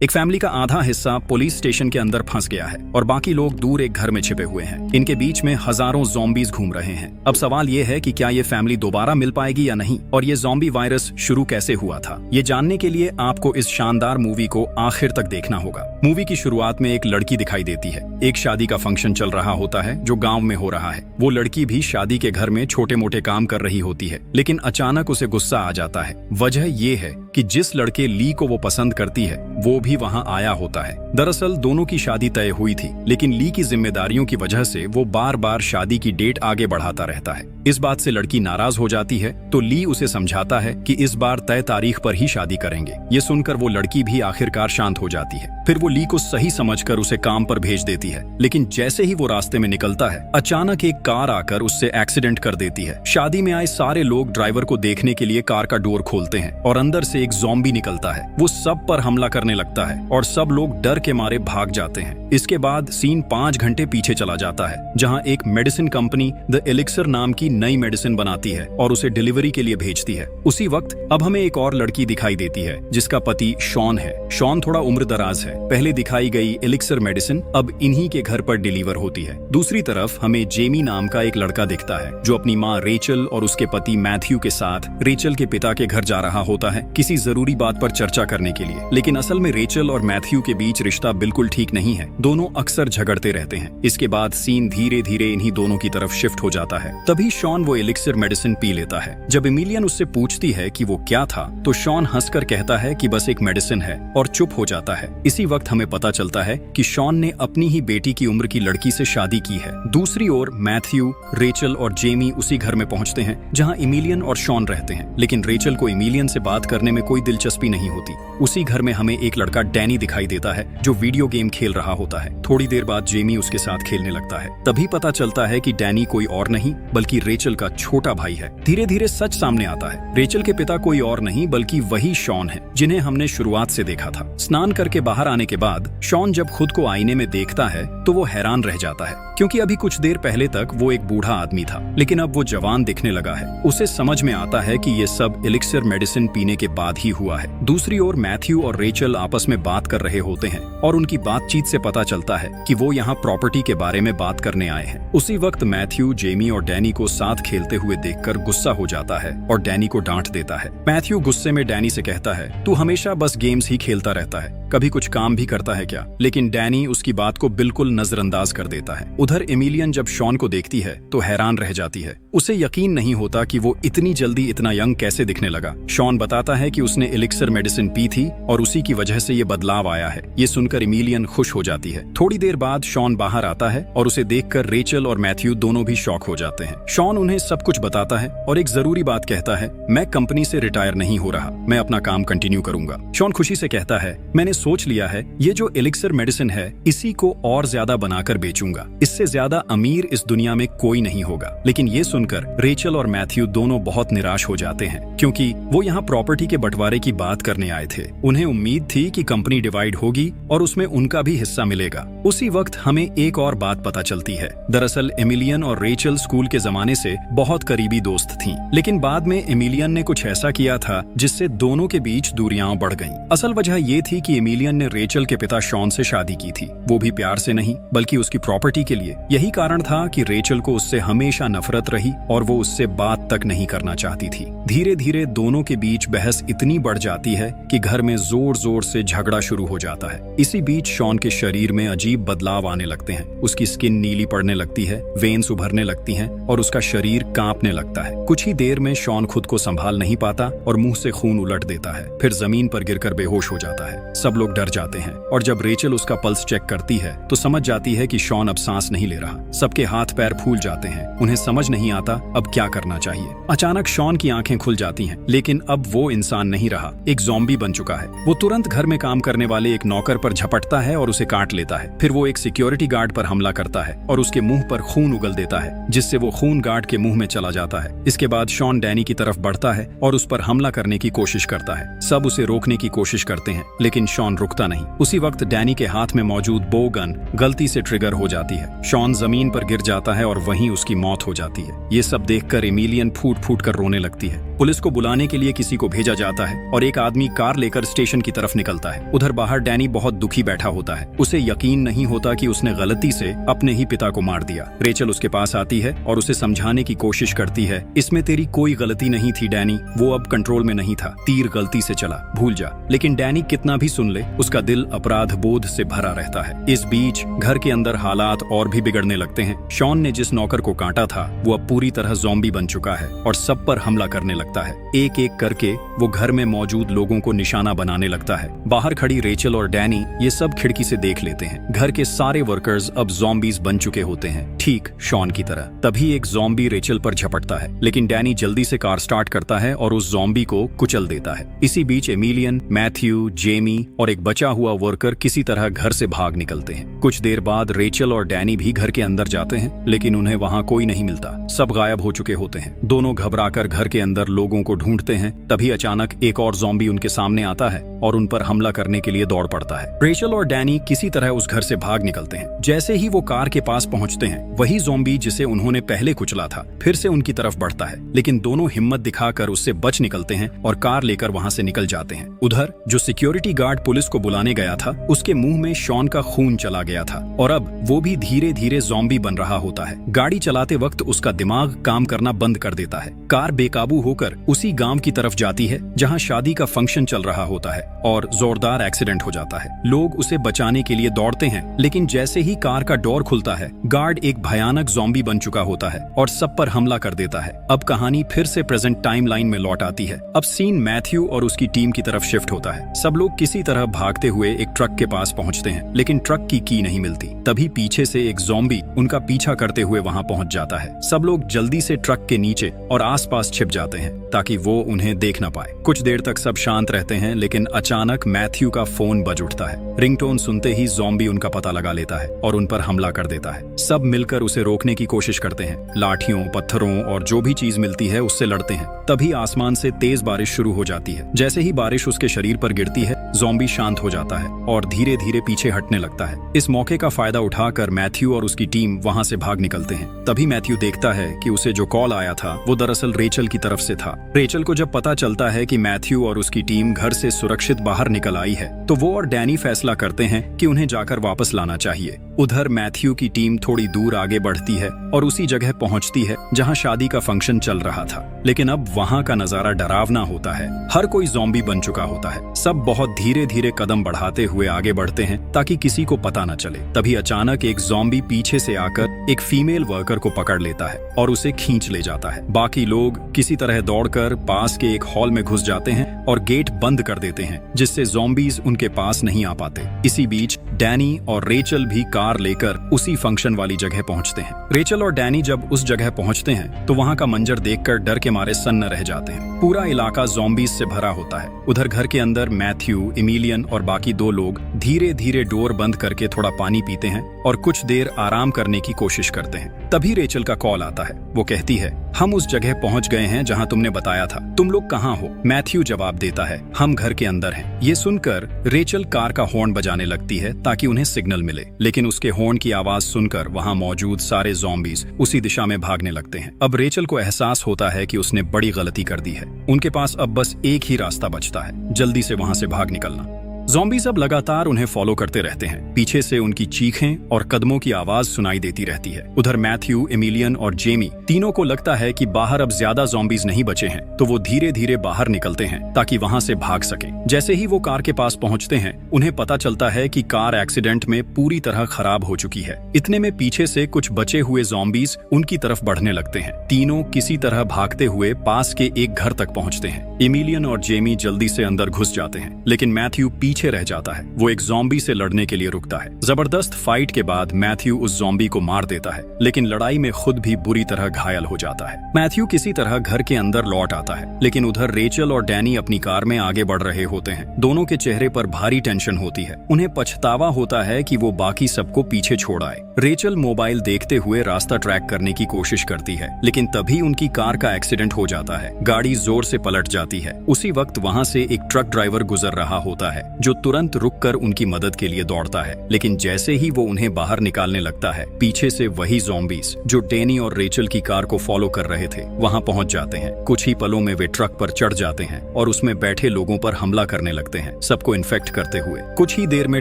एक फैमिली का आधा हिस्सा पुलिस स्टेशन के अंदर फंस गया है और बाकी लोग दूर एक घर में छिपे हुए हैं। इनके बीच में हजारों ज़ॉम्बीज़ घूम रहे हैं। अब सवाल ये है कि क्या ये फैमिली दोबारा मिल पाएगी या नहीं, और ये ज़ॉम्बी वायरस शुरू कैसे हुआ था। ये जानने के लिए आपको इस शानदार मूवी को आखिर तक देखना होगा। मूवी की शुरुआत में एक लड़की दिखाई देती है। एक शादी का फंक्शन चल रहा होता है जो गाँव में हो रहा है। वो लड़की भी शादी के घर में छोटे मोटे काम कर रही होती है, लेकिन अचानक उसे गुस्सा आ जाता है। वजह ये है कि जिस लड़के ली को वो पसंद करती है वो भी वहाँ आया होता है। दरअसल दोनों की शादी तय हुई थी, लेकिन ली की जिम्मेदारियों की वजह से वो बार बार शादी की डेट आगे बढ़ाता रहता है। इस बात से लड़की नाराज हो जाती है तो ली उसे समझाता है कि इस बार तय तारीख पर ही शादी करेंगे। ये सुनकर वो लड़की भी आखिरकार शांत हो जाती है। फिर वो ली को सही समझकर उसे काम पर भेज देती है, लेकिन जैसे ही वो रास्ते में निकलता है अचानक एक कार आकर उससे एक्सीडेंट कर देती है। शादी में आए सारे लोग ड्राइवर को देखने के लिए कार का डोर खोलते हैं और अंदर से एक ज़ॉम्बी निकलता है। वो सब पर हमला करने लगता है और सब लोग डर के मारे भाग जाते हैं। इसके बाद सीन 5 घंटे पीछे चला जाता है, जहां एक मेडिसिन कंपनी द एलिक्सर नाम की नई मेडिसिन बनाती है और उसे डिलीवरी के लिए भेजती है। उसी वक्त अब हमें एक और लड़की दिखाई देती है जिसका पति शॉन है। शॉन थोड़ा उम्रदराज है। पहले दिखाई गई एलिक्सर मेडिसिन अब इन्हीं के घर पर डिलीवर होती है। दूसरी तरफ हमें जेमी नाम का एक लड़का दिखता है जो अपनी माँ रेचल और उसके पति मैथ्यू के साथ रेचल के पिता के घर जा रहा होता है किसी जरूरी बात पर चर्चा करने के लिए। लेकिन असल में रेचल और मैथ्यू के बीच रिश्ता बिल्कुल ठीक नहीं है। दोनों अक्सर झगड़ते रहते हैं। इसके बाद सीन धीरे धीरे इन्हीं दोनों की तरफ शिफ्ट हो जाता है। तभी शॉन वो एलिक्सर मेडिसिन पी लेता है। जब एमिलियन उससे पूछती है कि वो क्या था तो शॉन हंसकर कहता है कि बस एक मेडिसिन है और चुप हो जाता है। इसी वक्त हमें पता चलता है कि शॉन ने अपनी ही बेटी की उम्र की लड़की से शादी की है। दूसरी ओर मैथ्यू, रेचल और जेमी उसी घर में पहुंचते हैं जहां एमिलियन और शॉन रहते हैं, लेकिन रेचल को एमिलियन से बात करने में कोई दिलचस्पी नहीं होती। उसी घर में हमें एक लड़का डैनी दिखाई देता है जो वीडियो गेम खेल रहा होता है। थोड़ी देर बाद जेमी उसके साथ खेलने लगता है। तभी पता चलता है कि डैनी कोई और नहीं बल्कि रेचल का छोटा भाई है। धीरे धीरे सच सामने आता है। रेचल के पिता कोई और नहीं बल्कि वही शॉन है जिन्हें हमने शुरुआत से देखा था। स्नान करके बाहर आने के बाद शॉन जब खुद को आईने में देखता है तो वो हैरान रह जाता है, क्योंकि अभी कुछ देर पहले तक वो एक बूढ़ा आदमी था, लेकिन अब वो जवान दिखने लगा है। उसे समझ में आता है कि ये सब एलिक्सर मेडिसिन पीने के बाद ही हुआ है। दूसरी ओर मैथ्यू और रेचल आपस में बात कर रहे होते हैं और उनकी बातचीत से पता चलता है कि वो यहाँ प्रॉपर्टी के बारे में बात करने आए हैं। उसी वक्त मैथ्यू जेमी और डैनी को साथ खेलते हुए देखकर गुस्सा हो जाता है और डैनी को डांट देता है। मैथ्यू गुस्से में डैनी से कहता है, तू हमेशा बस गेम्स ही खेलता रहता है, कभी कुछ काम भी करता है क्या? लेकिन डैनी उसकी बात को बिल्कुल नजरअंदाज कर देता है। उधर एमिलियन जब शॉन को देखती है तो हैरान रह जाती है। उसे यकीन नहीं होता कि वो इतनी जल्दी इतना यंग कैसे दिखने लगा। शॉन बताता है कि उसने एलिक्सर मेडिसिन पी थी और उसी की वजह से ये बदलाव आया है। ये सुनकर एमिलियन खुश हो जाती है। थोड़ी देर बाद शॉन बाहर आता है और उसे देखकर रेचल और मैथ्यू दोनों भी शॉक हो जाते हैं। शॉन उन्हें सब कुछ बताता है और एक जरूरी बात कहता है, मैं कंपनी से रिटायर नहीं हो रहा, मैं अपना काम कंटिन्यू करूंगा। शॉन खुशी से कहता है, मैंने सोच लिया है ये जो एलिक्सर मेडिसिन है इसी को और ज्यादा बनाकर बेचूंगा। इससे ज्यादा अमीर इस दुनिया में कोई नहीं होगा। लेकिन ये सुनकर रेचल और मैथ्यू दोनों बहुत निराश हो जाते हैं, क्योंकि वो यहाँ प्रॉपर्टी के बंटवारे की बात करने आए थे। उन्हें उम्मीद थी कि कंपनी डिवाइड होगी और उसमें उनका भी हिस्सा मिलेगा। उसी वक्त हमें एक और बात पता चलती है। दरअसल एमिलियन और रेचल स्कूल के जमाने से बहुत करीबी दोस्त थीं, लेकिन बाद में एमिलियन ने कुछ ऐसा किया था जिससे दोनों के बीच दूरियां बढ़ गईं। असल वजह ये थी कि एमिलियन ने रेचल के पिता शॉन से शादी की थी, वो भी प्यार से नहीं बल्कि उसकी प्रॉपर्टी के लिए। यही कारण था कि रेचल को उससे हमेशा नफरत रही और वो उससे बात तक नहीं करना चाहती थी। धीरे धीरे दोनों के बीच बहस इतनी बढ़ जाती है कि घर में जोर जोर से झगड़ा शुरू हो जाता है। इसी बीच शॉन के शरीर में अजीब बदलाव आने लगते हैं। उसकी स्किन नीली पड़ने लगती है, वेन्स उभरने लगती हैं और उसका शरीर कांपने लगता है। कुछ ही देर में शॉन खुद को संभाल नहीं पाता और मुंह से खून उलट देता है, फिर जमीन पर गिरकर बेहोश हो जाता है। सब लोग डर जाते हैं और जब रेचल उसका पल्स चेक करती है तो समझ जाती है कि शॉन अब सांस नहीं ले रहा। सबके हाथ पैर फूल जाते हैं। उन्हें समझ नहीं आता अब क्या करना चाहिए। अचानक शॉन की आंखें खुल जाती हैं, लेकिन अब वो इंसान नहीं रहा, एक ज़ॉम्बी बन चुका है। वो तुरंत घर में काम करने वाले एक नौकर पर झपटता है और उसे काट काट लेता है। फिर वो एक सिक्योरिटी गार्ड पर हमला करता है और उसके मुंह पर खून उगल देता है, जिससे वो खून गार्ड के मुंह में चला जाता है। इसके बाद शॉन डैनी की तरफ बढ़ता है और उस पर हमला करने की कोशिश करता है। सब उसे रोकने की कोशिश करते हैं, लेकिन शॉन रुकता नहीं। उसी वक्त डैनी के हाथ में मौजूद बो गन गलती से ट्रिगर हो जाती है। शॉन जमीन पर गिर जाता है और वहीं उसकी मौत हो जाती है। ये सब देखकर एमिलियन फूट फूट कर रोने लगती है। पुलिस को बुलाने के लिए किसी को भेजा जाता है और एक आदमी कार लेकर स्टेशन की तरफ निकलता है। उधर बाहर डैनी बहुत दुखी बैठा होता है। उसे यकीन नहीं होता कि उसने गलती से अपने ही पिता को मार दिया। रेचल उसके पास आती है और उसे समझाने की कोशिश करती है, इसमें तेरी कोई गलती नहीं थी डैनी, वो अब कंट्रोल में नहीं था, तीर गलती से चला, भूल जा। लेकिन डैनी कितना भी सुन ले, उसका दिल अपराध बोध से भरा रहता है। इस बीच घर के अंदर हालात और भी बिगड़ने लगते हैं। शॉन ने जिस नौकर को काटा था वो अब पूरी तरह ज़ॉम्बी बन चुका है और सब पर हमला करने लगता है। एक एक करके वो घर में मौजूद लोगों को निशाना बनाने लगता है। बाहर खड़ी रेचल और डैनी ये सब खिड़की से देख लेते हैं। घर के सारे वर्कर्स अब ज़ॉम्बीज बन चुके होते हैं, ठीक शॉन की तरह। तभी एक ज़ॉम्बी रेचल पर झपटता है, लेकिन डैनी जल्दी से कार स्टार्ट करता है और उस ज़ॉम्बी को कुचल देता है। इसी बीच एमिलियन, मैथ्यू, जेमी और एक बचा हुआ वर्कर किसी तरह घर से भाग निकलते हैं। कुछ देर बाद रेचल और डैनी भी घर के अंदर जाते हैं, लेकिन उन्हें वहाँ कोई नहीं मिलता, सब गायब हो चुके होते हैं। दोनों घबराकर घर के अंदर लोगों को ढूंढते हैं। तभी अचानक एक और ज़ॉम्बी उनके सामने आता है और उन पर हमला करने के लिए दौड़ पड़ता है। रेचल और डैनी किसी तरह उस घर से भाग निकलते हैं। जैसे ही वो कार के पास पहुंचते हैं, वही ज़ॉम्बी जिसे उन्होंने पहले कुचला था फिर से उनकी तरफ बढ़ता है, लेकिन दोनों हिम्मत दिखाकर उससे बच निकलते हैं और कार लेकर वहां से निकल जाते हैं। उधर जो सिक्योरिटी गार्ड पुलिस को बुलाने गया था, उसके मुंह में शॉन का खून चला गया था और अब वो भी धीरे धीरे ज़ॉम्बी बन रहा होता है। गाड़ी चलाते वक्त उसका दिमाग काम करना बंद कर देता है। कार बेकाबू होकर उसी गांव की तरफ जाती है जहां शादी का फंक्शन चल रहा होता है और जोरदार एक्सीडेंट हो जाता है। लोग उसे बचाने के लिए दौड़ते हैं, लेकिन जैसे ही कार का डोर खुलता है, गार्ड एक भयानक ज़ॉम्बी बन चुका होता है और सब पर हमला कर देता है। अब कहानी फिर से प्रेजेंट टाइम लाइन में लौट आती है। अब सीन मैथ्यू और उसकी टीम की तरफ शिफ्ट होता है। सब लोग किसी तरह भागते हुए एक ट्रक के पास पहुंचते हैं, लेकिन ट्रक की नहीं मिलती। तभी पीछे से एक ज़ॉम्बी उनका पीछा करते हुए वहां पहुंच जाता है। सब लोग जल्दी से ट्रक के नीचे और आसपास छिप जाते हैं ताकि वो उन्हें देख न पाए। कुछ देर तक सब शांत रहते हैं, लेकिन अचानक मैथ्यू का फोन बज उठता है। रिंगटोन सुनते ही ज़ॉम्बी उनका पता लगा लेता है और उन पर हमला कर देता है। सब मिलकर उसे रोकने की कोशिश करते हैं, लाठियों, पत्थरों और जो भी चीज मिलती है उससे लड़ते हैं। तभी आसमान से तेज बारिश शुरू हो जाती है। जैसे ही बारिश उसके शरीर पर गिरती है, ज़ॉम्बी शांत हो जाता है और धीरे धीरे पीछे हटने लगता है। इस मौके का फायदा उठाकर मैथ्यू और उसकी टीम वहां से भाग निकलते हैं। तभी मैथ्यू देखता है कि उसे जो कॉल आया था वो दरअसल रेचल की तरफ से था। रेचल को जब पता चलता है कि मैथ्यू और उसकी टीम घर से सुरक्षित बाहर निकल आई है, तो वो और डैनी फैसला करते हैं कि उन्हें जाकर वापस लाना चाहिए। उधर मैथ्यू की टीम थोड़ी दूर आगे बढ़ती है और उसी जगह पहुंचती है जहां शादी का फंक्शन चल रहा था, लेकिन अब वहां का नजारा डरावना होता है। हर कोई ज़ॉम्बी बन चुका होता है। सब बहुत धीरे धीरे कदम बढ़ाते हुए आगे बढ़ते हैं ताकि किसी को पता न चले। तभी अचानक एक ज़ॉम्बी पीछे से आकर एक फीमेल वर्कर को पकड़ लेता है और उसे खींच ले जाता है। बाकी लोग किसी तरह दौड़कर पास के एक हॉल में घुस जाते हैं और गेट बंद कर देते हैं, जिससे ज़ॉम्बीज उनके पास नहीं आ पाते। इसी बीच डैनी और रेचल भी कार लेकर उसी फंक्शन वाली जगह पहुंचते हैं। रेचल और डैनी जब उस जगह पहुंचते हैं तो वहां का मंजर देखकर डर के मारे सन्न रह जाते हैं। पूरा इलाका ज़ॉम्बीज से भरा होता है। उधर घर के अंदर मैथ्यू, एमिलियन और बाकी दो लोग धीरे धीरे डोर बंद करके थोड़ा पानी पीते हैं और कुछ देर आराम करने की कोशिश करते हैं। तभी रेचल का कॉल आता है। वो कहती है, हम उस जगह पहुंच गए हैं जहां तुमने बताया था, तुम लोग कहां हो? मैथ्यू जवाब देता है, हम घर के अंदर हैं। ये सुनकर रेचल कार का हॉर्न बजाने लगती है ताकि उन्हें सिग्नल मिले, लेकिन उसके हॉर्न की आवाज सुनकर वहां मौजूद सारे ज़ॉम्बीज उसी दिशा में भागने लगते हैं। अब रेचल को एहसास होता है कि उसने बड़ी गलती कर दी है। उनके पास अब बस एक ही रास्ता बचता है, जल्दी से वहां से भाग निकलना। ज़ॉम्बीज अब लगातार उन्हें फॉलो करते रहते हैं। पीछे से उनकी चीखें और कदमों की आवाज सुनाई देती रहती है। उधर मैथ्यू, एमिलियन और जेमी तीनों को लगता है कि बाहर अब ज्यादा ज़ॉम्बीज नहीं बचे हैं, तो वो धीरे धीरे बाहर निकलते हैं ताकि वहां से भाग सकें। जैसे ही वो कार के पास पहुंचते हैं, उन्हें पता चलता है कि कार एक्सीडेंट में पूरी तरह खराब हो चुकी है। इतने में पीछे से कुछ बचे हुए ज़ॉम्बीज उनकी तरफ बढ़ने लगते हैं। तीनों किसी तरह भागते हुए पास के एक घर तक पहुंचते हैं। एमिलियन और जेमी जल्दी से अंदर घुस जाते हैं, लेकिन मैथ्यू पीछे पीछे रह जाता है। वो एक ज़ॉम्बी से लड़ने के लिए रुकता है। जबरदस्त फाइट के बाद मैथ्यू उस ज़ॉम्बी को मार देता है, लेकिन लड़ाई में खुद भी बुरी तरह घायल हो जाता है। मैथ्यू किसी तरह घर के अंदर लौट आता है, लेकिन उधर रेचल और डैनी अपनी कार में आगे बढ़ रहे होते हैं। दोनों के चेहरे पर भारी टेंशन होती है। उन्हें पछतावा होता है कि वो बाकी सबको पीछे छोड़ आए। रेचल मोबाइल देखते हुए रास्ता ट्रैक करने की कोशिश करती है, लेकिन तभी उनकी कार का एक्सीडेंट हो जाता है। गाड़ी जोर से पलट जाती है। उसी वक्त वहां से एक ट्रक ड्राइवर गुजर रहा होता है, जो तुरंत रुककर उनकी मदद के लिए दौड़ता है। लेकिन जैसे ही वो उन्हें बाहर निकालने लगता है, पीछे से वही ज़ॉम्बीज जो डैनी और रेचल की कार को फॉलो कर रहे थे वहां पहुंच जाते हैं। कुछ ही पलों में वे ट्रक पर चढ़ जाते हैं और उसमें बैठे लोगों पर हमला करने लगते हैं, सबको इन्फेक्ट करते हुए। कुछ ही देर में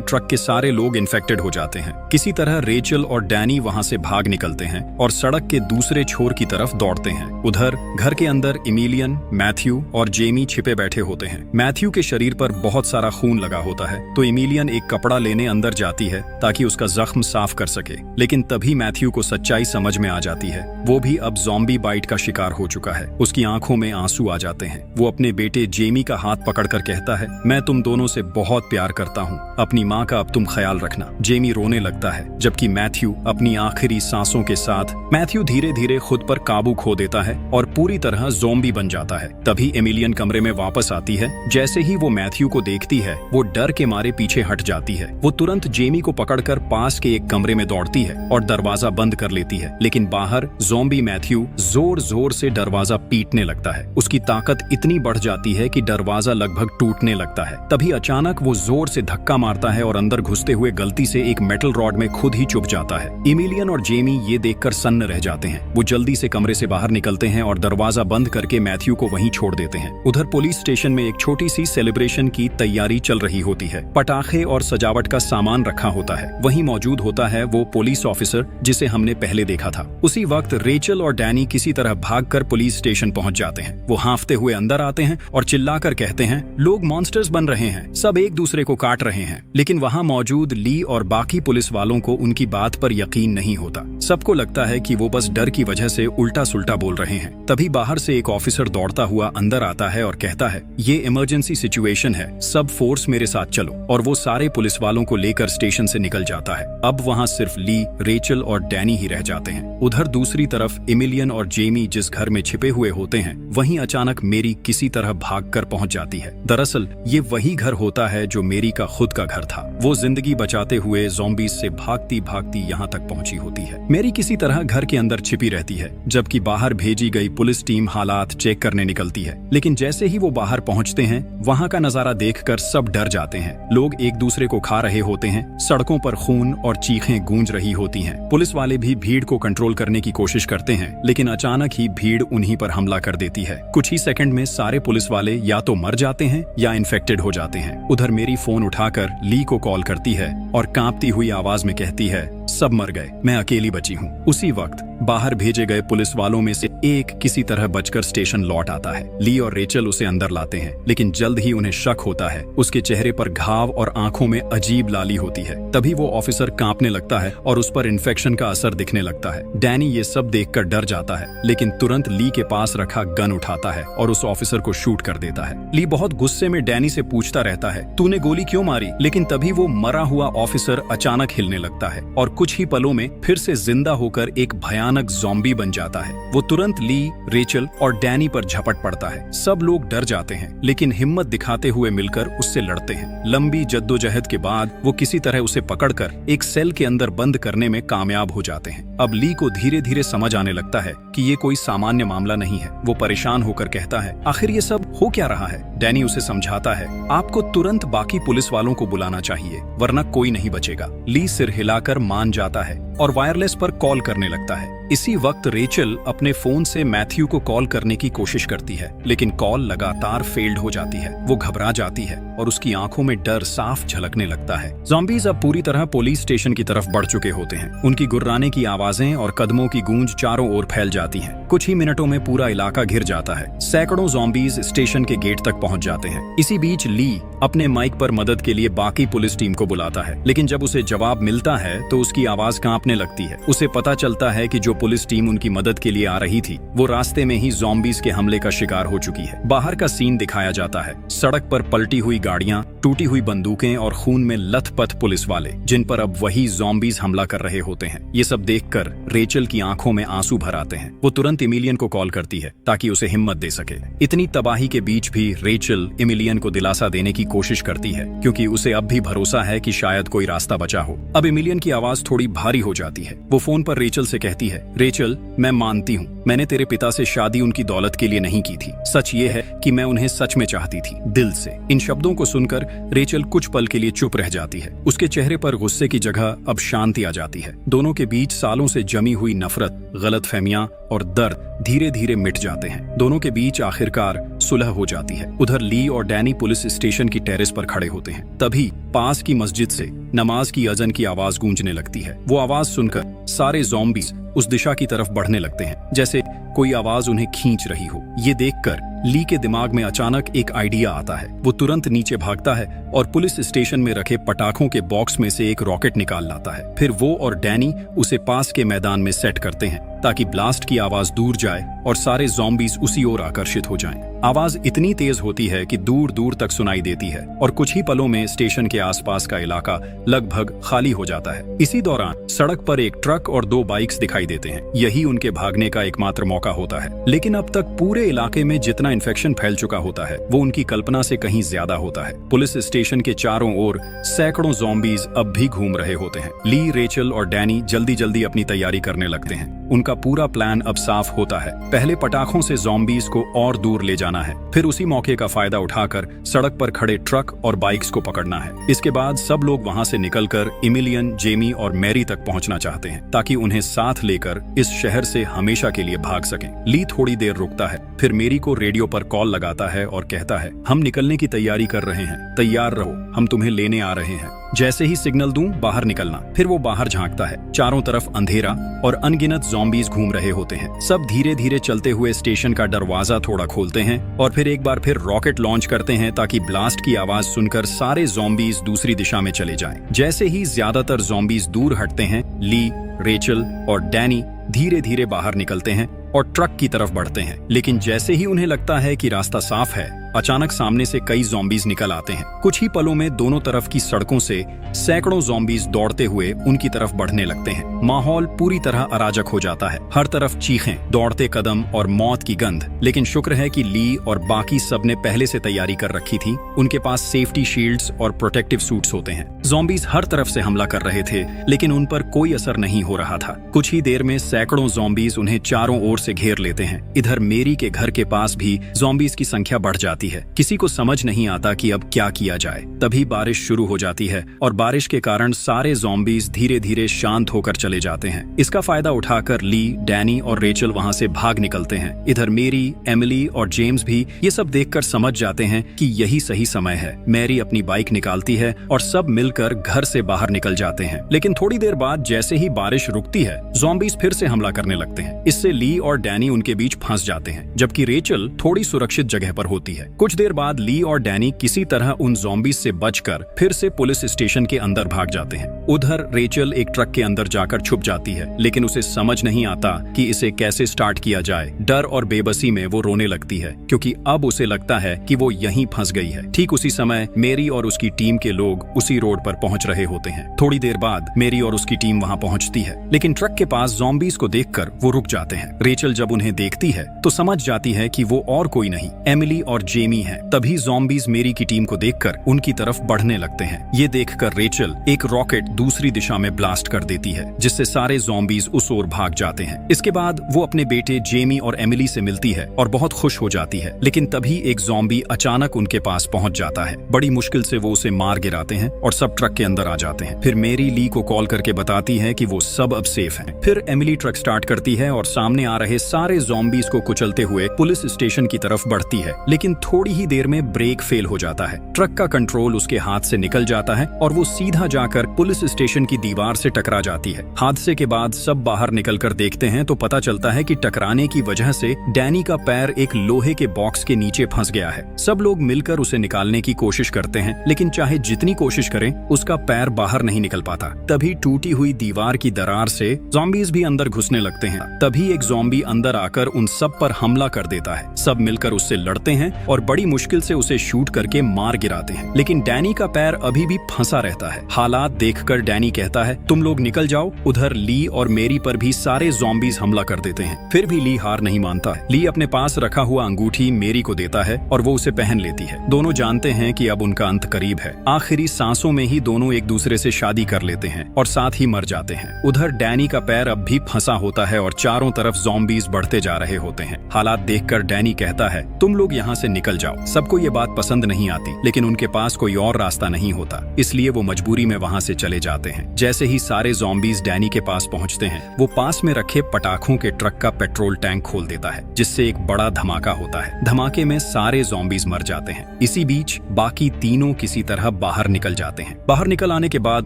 ट्रक के सारे लोग इन्फेक्टेड हो जाते हैं। किसी तरह रेचल और डैनी वहां से भाग निकलते हैं और सड़क के दूसरे छोर की तरफ दौड़ते हैं। उधर घर के अंदर इमिलियन, मैथ्यू और जेमी छिपे बैठे होते हैं। मैथ्यू के शरीर पर बहुत सारा खून लगा होता है, तो इमिलियन एक कपड़ा लेने अंदर जाती है ताकि उसका जख्म साफ कर सके। लेकिन तभी मैथ्यू को सच्चाई समझ में आ जाती है। वो भी अब ज़ॉम्बी बाइट का शिकार हो चुका है। उसकी आंखों में आंसू आ जाते हैं। वो अपने बेटे जेमी का हाथ पकड़कर कहता है, मैं तुम दोनों से बहुत प्यार करता हूँ, अपनी माँ का अब तुम ख्याल रखना। जेमी रोने लगता है, जबकि मैथ्यू अपनी आखिरी सांसों के साथ मैथ्यू धीरे धीरे खुद पर काबू खो देता है और पूरी तरह ज़ॉम्बी बन जाता है। तभी एमिलियन कमरे में वापस आती है। जैसे ही वो मैथ्यू को देखती है, वो डर के मारे पीछे हट जाती है। वो तुरंत जेमी को पकड़कर पास के एक कमरे में दौड़ती है और दरवाजा बंद कर लेती है। लेकिन बाहर ज़ॉम्बी मैथ्यू जोर जोर से दरवाजा पीटने लगता है। उसकी ताकत इतनी बढ़ जाती है कि दरवाजा लगभग टूटने लगता है। तभी अचानक वो जोर से धक्का मारता है और अंदर घुसते हुए गलती से एक मेटल रॉड में खुद ही चुभ जाता है। इमिलियन और जेमी ये देखकर सन्न रह जाते हैं। वो जल्दी से कमरे से बाहर निकलते हैं और दरवाजा बंद करके मैथ्यू को वहीं छोड़ देते हैं। उधर पुलिस स्टेशन में एक छोटी सी सेलिब्रेशन की तैयारी चल रही होती है। पटाखे और सजावट का सामान रखा होता है। वहीं मौजूद होता है वो पुलिस ऑफिसर जिसे हमने पहले देखा था। उसी वक्त रेचल और डैनी किसी तरह भागकर पुलिस स्टेशन पहुंच जाते हैं। वो हांफते हुए अंदर आते हैं और चिल्लाकर कहते हैं, लोग मॉन्स्टर्स बन रहे हैं, सब एक दूसरे को काट रहे हैं। लेकिन वहां मौजूद ली और बाकी पुलिस वालों को उनकी बात पर यकीन नहीं होता। सबको लगता है कि वो बस डर की वजह से उल्टा सुल्टा बोल रहे हैं। तभी बाहर से एक ऑफिसर दौड़ता हुआ अंदर आता है और कहता है, ये इमरजेंसी सिचुएशन है, सब फोर्स मेरे साथ चलो। और वो सारे पुलिस वालों को लेकर स्टेशन से निकल जाता है। अब वहां सिर्फ ली, रेचल और डैनी ही रह जाते हैं। उधर दूसरी तरफ इमिलियन और जेमी जिस घर में छिपे हुए होते हैं, वहीं अचानक मेरी किसी तरह भागकर पहुंच जाती है। दरअसल ये वही घर होता है जो मेरी का खुद का घर था। वो जिंदगी बचाते हुए ज़ॉम्बीज से भागती भागती यहाँ तक पहुंची होती है। मेरी किसी तरह घर के अंदर छिपी रहती है, जबकि बाहर भेजी गई पुलिस टीम हालात चेक करने निकलती है। लेकिन जैसे ही वो बाहर पहुंचते हैं, वहां का नजारा देखकर सब डर जाते हैं। लोग एक दूसरे को खा रहे होते हैं, सड़कों पर खून और चीखें गूंज रही होती हैं। पुलिस वाले भी भीड़ को कंट्रोल करने की कोशिश करते हैं, लेकिन अचानक ही भीड़ उन्हीं पर हमला कर देती है। कुछ ही सेकंड में सारे पुलिस वाले या तो मर जाते हैं या इन्फेक्टेड हो जाते हैं। उधर मेरी फोन उठाकर ली को कॉल करती है और कांपती हुई आवाज में कहती है, सब मर गए, मैं अकेली बची हूँ। उसी वक्त बाहर भेजे गए पुलिस वालों में से एक किसी तरह बचकर स्टेशन लौट आता है। ली और रेचल उसे अंदर लाते हैं, लेकिन जल्द ही उन्हें शक होता है। उसके चेहरे पर घाव और आंखों में अजीब लाली होती है। तभी वो ऑफिसर कांपने लगता है और उस पर इन्फेक्शन का असर दिखने लगता है। डैनी ये सब देखकर डर जाता है, लेकिन तुरंत ली के पास रखा गन उठाता है और उस ऑफिसर को शूट कर देता है। ली बहुत गुस्से में डैनी से पूछता रहता है, तूने गोली क्यों मारी? लेकिन तभी वो मरा हुआ ऑफिसर अचानक हिलने लगता है और कुछ ही पलों में फिर से जिंदा होकर एक भयानक ज़ॉम्बी बन जाता है। वो तुरंत ली, रेचल और डैनी पर झपट पड़ता है। सब लोग डर जाते हैं, लेकिन हिम्मत दिखाते हुए मिलकर उससे लड़ते हैं। लंबी जद्दोजहद के बाद वो किसी तरह उसे पकड़कर एक सेल के अंदर बंद करने में कामयाब हो जाते हैं। अब ली को धीरे धीरे समझ आने लगता है कि ये कोई सामान्य मामला नहीं है। वो परेशान होकर कहता है, आखिर ये सब हो क्या रहा है? डैनी उसे समझाता है, आपको तुरंत बाकी पुलिस वालों को बुलाना चाहिए, वरना कोई नहीं बचेगा। ली सिर हिलाकर मान जाता है और वायरलेस पर कॉल करने लगता है। इसी वक्त रेचल अपने फोन से मैथ्यू को कॉल करने की कोशिश करती है, लेकिन कॉल लगातार फेल्ड हो जाती है। वो घबरा जाती है और उसकी आंखों में डर साफ झलकने लगता है। ज़ॉम्बीज अब पूरी तरह पुलिस स्टेशन की तरफ बढ़ चुके होते हैं। उनकी गुर्राने की आवाजें और कदमों की गूंज चारों ओर फैल जाती है। कुछ ही मिनटों में पूरा इलाका घिर जाता है। सैकड़ों ज़ॉम्बीज स्टेशन के गेट तक पहुंच जाते हैं। इसी बीच ली अपने माइक पर मदद के लिए बाकी पुलिस टीम को बुलाता है, लेकिन जब उसे जवाब मिलता है तो उसकी आवाज कांपने छिपने लगती है। उसे पता चलता है कि जो पुलिस टीम उनकी मदद के लिए आ रही थी वो रास्ते में ही ज़ॉम्बीज के हमले का शिकार हो चुकी है। बाहर का सीन दिखाया जाता है, सड़क पर पलटी हुई गाड़ियां, टूटी हुई बंदूकें और खून में लथपथ पुलिस वाले, जिन पर अब वही ज़ॉम्बीज हमला कर रहे होते हैं। ये सब देखकर रेचल की आंखों में आंसू भर आते हैं। वो तुरंत एमिलियन को कॉल करती है ताकि उसे हिम्मत दे सके। इतनी तबाही के बीच भी रेचल एमिलियन को दिलासा देने की कोशिश करती है, क्योंकि उसे अब भी भरोसा है कि शायद कोई रास्ता बचा हो। अब एमिलियन की आवाज थोड़ी भारी हो जाती है। वो फोन पर रेचल से कहती है, रेचल, मैं मानती हूँ मैंने तेरे पिता से शादी उनकी दौलत के लिए नहीं की थी। सच ये है कि मैं उन्हें सच में चाहती थी, दिल से। इन शब्दों को सुनकर रेचल कुछ पल के लिए चुप रह जाती है। उसके चेहरे पर गुस्से की जगह अब शांति आ जाती है। दोनों के बीच सालों से जमी हुई नफरत, गलतफहमियां और दर्द धीरे धीरे मिट जाते हैं। दोनों के बीच आखिरकार सुलह हो जाती है। उधर ली और डैनी पुलिस स्टेशन की टेरेस पर खड़े होते हैं। तभी पास की मस्जिद से नमाज की अज़न की आवाज गूंजने लगती है। वो आवाज सुनकर सारे ज़ॉम्बीज उस दिशा की तरफ बढ़ने लगते हैं, जैसे कोई आवाज उन्हें खींच रही हो। ये देखकर ली के दिमाग में अचानक एक आइडिया आता है। वो तुरंत नीचे भागता है और पुलिस स्टेशन में रखे पटाखों के बॉक्स में से एक रॉकेट निकाल लाता है। फिर वो और डैनी उसे पास के मैदान में सेट करते हैं ताकि ब्लास्ट की आवाज दूर जाए और सारे ज़ॉम्बीज उसी ओर आकर्षित हो जाएं। आवाज इतनी तेज होती है कि दूर दूर तक सुनाई देती है और कुछ ही पलों में स्टेशन के आसपास का इलाका लगभग खाली हो जाता है। इसी दौरान सड़क पर एक ट्रक और 2 बाइक्स दिखाई देते हैं। यही उनके भागने का एकमात्र मौका होता है। लेकिन अब तक पूरे इलाके में जितना इन्फेक्शन फैल चुका होता है वो उनकी कल्पना से कहीं ज्यादा होता है। पुलिस स्टेशन के चारों ओर सैकड़ों ज़ॉम्बीज अब भी घूम रहे होते हैं। ली, रेचल और डैनी जल्दी जल्दी अपनी तैयारी करने लगते हैं। उनका पूरा प्लान अब साफ होता है। पहले पटाखों से ज़ॉम्बीज को और दूर ले जाना है, फिर उसी मौके का फायदा उठाकर सड़क पर खड़े ट्रक और बाइक्स को पकड़ना है। इसके बाद सब लोग वहां से निकलकर एमिलियन, जेमी और मैरी तक पहुंचना चाहते हैं ताकि उन्हें साथ लेकर इस शहर से हमेशा के लिए भाग सकें। ली थोड़ी देर रुकता है, फिर मैरी को रेडियो पर कॉल लगाता है और कहता है, हम निकलने की तैयारी कर रहे हैं, तैयार रहो, हम तुम्हें लेने आ रहे हैं। जैसे ही सिग्नल दूं, बाहर निकलना। फिर वो बाहर झांकता है। चारों तरफ अंधेरा और अनगिनत ज़ॉम्बीज घूम रहे होते हैं। सब धीरे धीरे चलते हुए स्टेशन का दरवाजा थोड़ा खोलते हैं और फिर एक बार फिर रॉकेट लॉन्च करते हैं ताकि ब्लास्ट की आवाज सुनकर सारे ज़ॉम्बीज दूसरी दिशा में चले जाएं। जैसे ही ज्यादातर ज़ॉम्बीज दूर हटते हैं, ली, रेचल और डैनी धीरे धीरे बाहर निकलते हैं और ट्रक की तरफ बढ़ते हैं। लेकिन जैसे ही उन्हें लगता है कि रास्ता साफ है, अचानक सामने से कई ज़ॉम्बीज निकल आते हैं। कुछ ही पलों में दोनों तरफ की सड़कों से सैकड़ों ज़ॉम्बीज दौड़ते हुए उनकी तरफ बढ़ने लगते हैं। माहौल पूरी तरह अराजक हो जाता है। हर तरफ चीखें, दौड़ते कदम और मौत की गंध। लेकिन शुक्र है कि ली और बाकी सब ने पहले से तैयारी कर रखी थी। उनके पास सेफ्टी शील्ड्स और प्रोटेक्टिव सूट्स होते हैं। ज़ॉम्बीज हर तरफ से हमला कर रहे थे, लेकिन उन पर कोई असर नहीं हो रहा था। कुछ ही देर में सैकड़ों ज़ॉम्बीज उन्हें चारों ओर से घेर लेते हैं। इधर मैरी के घर के पास भी ज़ॉम्बीज की संख्या बढ़ जाती है। किसी को समझ नहीं आता कि अब क्या किया जाए। तभी बारिश शुरू हो जाती है और बारिश के कारण सारे ज़ॉम्बीज धीरे धीरे शांत होकर चले जाते हैं। इसका फायदा उठाकर ली, डैनी और रेचल वहां से भाग निकलते हैं। इधर मैरी, एमिली और जेम्स भी ये सब देखकर समझ जाते हैं कि यही सही समय है। मैरी अपनी बाइक निकालती है और सब मिलकर घर से बाहर निकल जाते हैं। लेकिन थोड़ी देर बाद जैसे ही बारिश रुकती है, ज़ॉम्बीज फिर से हमला करने लगते हैं। इससे ली और डैनी उनके बीच फंस जाते हैं, जबकि रेचल थोड़ी सुरक्षित जगह पर होती है। कुछ देर बाद ली और डैनी किसी तरह उन ज़ॉम्बीज से बचकर फिर से पुलिस स्टेशन के अंदर भाग जाते हैं। उधर रेचल एक ट्रक के अंदर जाकर छुप जाती है, लेकिन उसे समझ नहीं आता कि इसे कैसे स्टार्ट किया जाए। डर और बेबसी में वो रोने लगती है, क्योंकि अब उसे लगता है कि वो यहीं फंस गई है। ठीक उसी समय मैरी और उसकी टीम के लोग उसी रोड पर पहुंच रहे होते हैं। थोड़ी देर बाद मैरी और उसकी टीम वहां पहुंचती है, लेकिन ट्रक के पास ज़ॉम्बीज को देखकर वो रुक जाते हैं। रेचल जब उन्हें देखती है तो समझ जाती है कि वो और कोई नहीं, एमिली और जेमी हैं। तभी ज़ॉम्बीज मैरी की टीम को देखकर उनकी तरफ बढ़ने लगते हैं। ये देखकर रेचल एक रॉकेट दूसरी दिशा में ब्लास्ट कर देती है, जिससे सारे ज़ॉम्बीज उस ओर भाग जाते हैं। इसके बाद वो अपने बेटे जेमी और एमिली से मिलती है और बहुत खुश हो जाती है। लेकिन तभी एक ज़ॉम्बी अचानक उनके पास पहुंच जाता है। बड़ी मुश्किल से वो उसे मार गिराते हैं और सब ट्रक के अंदर आ जाते हैं। फिर मैरी ली को कॉल करके बताती है कि वो सब अब सेफ हैं। फिर एमिली ट्रक स्टार्ट करती है और सामने आ रहे सारे ज़ॉम्बीज को कुचलते हुए पुलिस स्टेशन की तरफ बढ़ती है। लेकिन थोड़ी ही देर में ब्रेक फेल हो जाता है। ट्रक का कंट्रोल उसके हाथ से निकल जाता है और वो सीधा जाकर पुलिस स्टेशन की दीवार से टकरा जाती है। हादसे के बाद सब बाहर निकलकर देखते हैं तो पता चलता है कि टकराने की वजह से डैनी का पैर एक लोहे के बॉक्स के नीचे फंस गया है। सब लोग मिलकर उसे निकालने की कोशिश करते हैं, लेकिन चाहे जितनी कोशिश करें उसका पैर बाहर नहीं निकल पाता। तभी टूटी हुई दीवार की दरार से ज़ॉम्बीज़ भी अंदर घुसने लगते हैं। तभी एक ज़ॉम्बी अंदर आकर उन सब पर हमला कर देता है। सब मिलकर उससे लड़ते हैं और बड़ी मुश्किल से उसे शूट करके मार गिराते हैं, लेकिन डैनी का पैर अभी भी फंसा रहता है। हालात देखकर डैनी कहता है, तुम लोग निकल जाओ। उधर ली और मेरी पर भी सारे ज़ॉम्बीज़ हमला कर देते हैं। फिर भी ली हार नहीं मानता है। ली अपने पास रखा हुआ अंगूठी मेरी को देता है और वो उसे पहन लेती है। दोनों जानते हैं कि अब उनका अंत करीब है। आखिरी सांसों में ही दोनों एक दूसरे से शादी कर लेते हैं और साथ ही मर जाते हैं। उधर डैनी का पैर अब भी फंसा होता है और चारों तरफ ज़ॉम्बीज़ बढ़ते जा रहे होते हैं। हालात देखकर डैनी कहता है, तुम लोग यहाँ से निकल जाओ। सबको ये बात पसंद नहीं आती, लेकिन उनके पास कोई और रास्ता नहीं होता, इसलिए वो मजबूरी में वहाँ से चले जाते हैं। जैसे ही सारे ज़ॉम्बीज़ डैनी के पास पहुँचते हैं, वो पास में रखे पटाखों के ट्रक का पेट्रोल टैंक खोल देता है, जिससे एक बड़ा धमाका होता है। धमाके में सारे ज़ॉम्बीज़ मर जाते हैं। इसी बीच बाकी तीनों किसी तरह बाहर निकल जाते हैं। बाहर निकल आने के बाद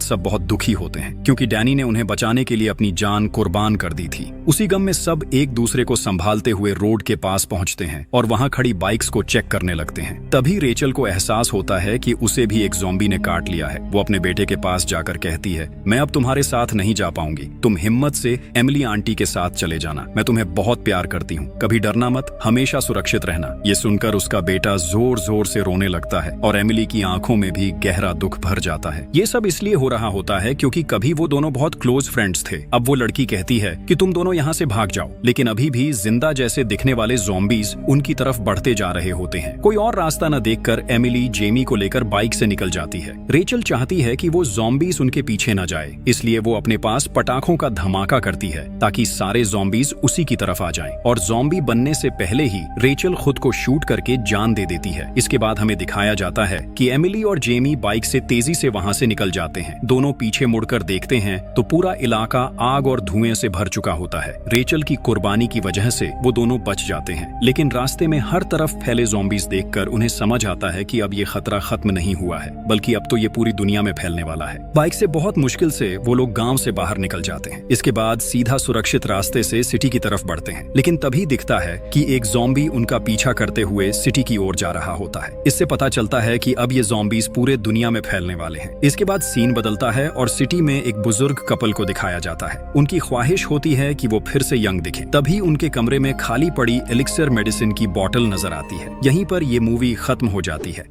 सब बहुत दुखी होते हैं, क्योंकि डैनी ने उन्हें बचाने के लिए अपनी जान कुर्बान कर दी थी। उसी गम में सब एक दूसरे को संभालते हुए रोड के पास पहुंचते हैं और वहां खड़ी बाइक्स को चेक करने लगते हैं। तभी रेचल को एहसास होता है कि उसे भी एक ज़ॉम्बी ने काट लिया है। वो अपने बेटे के पास जाकर कहती है, मैं अब तुम्हारे साथ नहीं जा पाऊंगी। तुम हिम्मत से एमिली आंटी के साथ चले जाना। मैं तुम्हें बहुत प्यार करती हूँ, कभी डरना मत, हमेशा सुरक्षित रहना। ये सुनकर उसका बेटा जोर जोर से रोने लगता है और एमिली की आंखों में भी गहरा दुख भर जाता है। ये सब इसलिए हो रहा होता है क्योंकि कभी वो दोनों बहुत क्लोज फ्रेंड्स थे। अब वो लड़की कहती है कि तुम दोनों यहाँ से भाग जाओ, लेकिन अभी भी जिंदा जैसे दिखने वाले ज़ॉम्बीज़ उनकी तरफ बढ़ते जा रहे होते हैं। कोई और रास्ता न देखकर एमिली जेमी को लेकर बाइक से निकल जाती है। रेचल चाहती है कि वो ज़ॉम्बीज़ उनके पीछे न जाए, इसलिए वो अपने पास पटाखों का धमाका करती है ताकि सारे ज़ॉम्बीज़ उसी की तरफ आ जाएं। और ज़ॉम्बी बनने से पहले ही रेचल खुद को शूट करके जान दे देती है। इसके बाद हमें दिखाया जाता है कि एमिली और जेमी बाइक से तेजी से वहां से निकल जाते हैं। दोनों पीछे मुड़कर देखते हैं तो पूरा इलाका आग और धुएं से भर चुका होता है। रेचल की कुर्बानी की वजह से वो दोनों बच जाते हैं, लेकिन रास्ते में हर तरफ फैले ज़ॉम्बीज़ देखकर उन्हें समझ आता है कि अब ये खतरा खत्म नहीं हुआ है, बल्कि अब तो ये पूरी दुनिया में फैलने वाला है। बाइक से बहुत मुश्किल से वो लोग गांव से बाहर निकल जाते हैं। इसके बाद सीधा सुरक्षित रास्ते से सिटी की तरफ बढ़ते हैं, लेकिन तभी दिखता है कि एक ज़ॉम्बी उनका पीछा करते हुए सिटी की ओर जा रहा होता है। इससे पता चलता है कि अब ये ज़ॉम्बीज़ पूरे दुनिया में फैलने वाले हैं। इसके बाद सीन बदलता है और सिटी में एक बुजुर्ग कपल को दिखाया जाता है। उनकी ख्वाहिश होती है कि वो फिर से यंग दिखें। तभी उनके कमरे में खाली पड़ी एलिक्सर मेडिसिन की बोतल नजर आती है। यहीं पर ये मूवी खत्म हो जाती है।